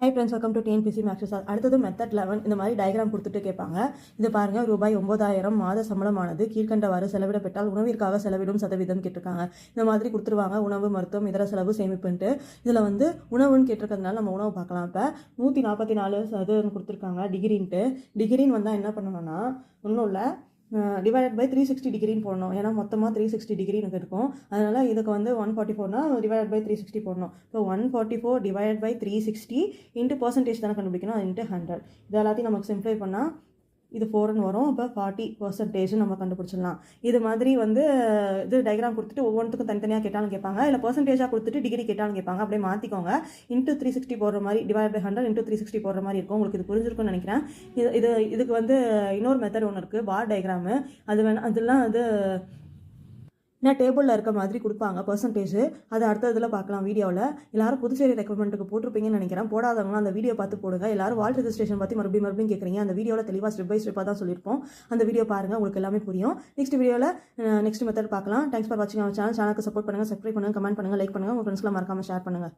High friends, welcome to TNPSC maths sir. அடுத்தது method 11. இந்த மாதிரி டயக்ராம் கொடுத்துட்டு கேட்பாங்க. இது பாருங்கள், ரூபாய் 9,000 மாத சம்பளமானது கீழ்கண்டவாறு செலவிடப்பட்டால் உணவிற்காக செலவிடும் சதவீதம் கேட்டிருக்காங்க. இந்த மாதிரி கொடுத்துருவாங்க, உணவு, மருத்துவம், இதர செலவு, சேமிப்புன்ட்டு. இதில் வந்து உணவுன்னு கேட்டிருக்கிறதுனால நம்ம உணவு பார்க்கலாம். இப்போ 144 கொடுத்துருக்காங்க டிகிரின்ட்டு. டிகிரின்னு வந்தால் என்ன பண்ணணும்னா ஒன்றும் இல்லை, டிவைடட் பை 360 டிகிரின்னு போடணும். ஏன்னா மொத்தமாக 360 டிகிரின்னு இருக்கும். அதனால் இதுக்கு வந்து 144னா டிவைடட் பை 360 போடணும். இப்போ 144 டிவைடட் பை 360 இன்ட்டு பர்சன்டேஜ் தானே கண்டுபிடிக்கணும், அது இன்ட்டு 100. இது எல்லாத்தையும் நமக்கு சிம்ப்ளை பண்ணால் இது 4ன்னு வரும். இப்போ 40% நம்ம கண்டுபிடிச்சிடலாம். இது மாதிரி வந்து இது டயக்ராம் கொடுத்துட்டு ஒவ்வொன்றுக்கும் தனித்தனியாக கேட்டாலும் கேட்பாங்க, இல்லை பர்சன்டேஜாக கொடுத்துட்டு டிகிரி கேட்டாலும் கேட்பாங்க. அப்படியே மாற்றிக்கோங்க. இன்ட்டு 360 போடுற மாதிரி, டிவைட் பை 100 இன்ட்டு 360 போடுற மாதிரி இருக்கும். உங்களுக்கு இது புரிஞ்சிருக்கும்னு நினைக்கிறேன். இதுக்கு வந்து இன்னொரு மெத்தட் ஒன்று இருக்குது, பார் டயக்ராமு. அதெல்லாம் வந்து ஏன்னா டேபிளில் இருக்க மாதிரி கொடுப்பாங்க பர்சன்டேஜ். அது அடுத்த இதில் பார்க்கலாம் வீடியோவில். எல்லாரும் புதுச்சேரி ரெக்கமெண்ட்டுக்கு போட்டிருப்பீங்கன்னு நினைக்கிறேன். போடாதவங்க அந்த வீடியோ பார்த்து போடுங்க. எல்லாரும் வால்ட் ரெஜிஸ்ட்ரேஷன் பற்றி மறுபடியும் கேட்குறீங்க. அந்த வீடியோவில் தெளிவாக ஸ்டெப் பை ஸ்டெப்பாக தான் சொல்லியிருப்போம். அந்த வீடியோ பாருங்கள், உங்களுக்கு எல்லாமே புரியும். நெக்ஸ்ட் வீடியோவில் நெக்ஸ்ட் மெத்தட் பார்க்கலாம். தேங்க்ஸ் ஃபார் வாட்சிங் அவர் சேனலுக்கு சப்போர்ட் பண்ணுங்கள், சப்ஸ்கிரைப் பண்ணுங்கள், கமெண்ட் பண்ணுங்கள், லைக் பண்ணுங்கள், உங்கள் ஃப்ரெண்ட்ஸ்லாம் மறக்காமல் ஷேர் பண்ணுங்கள்.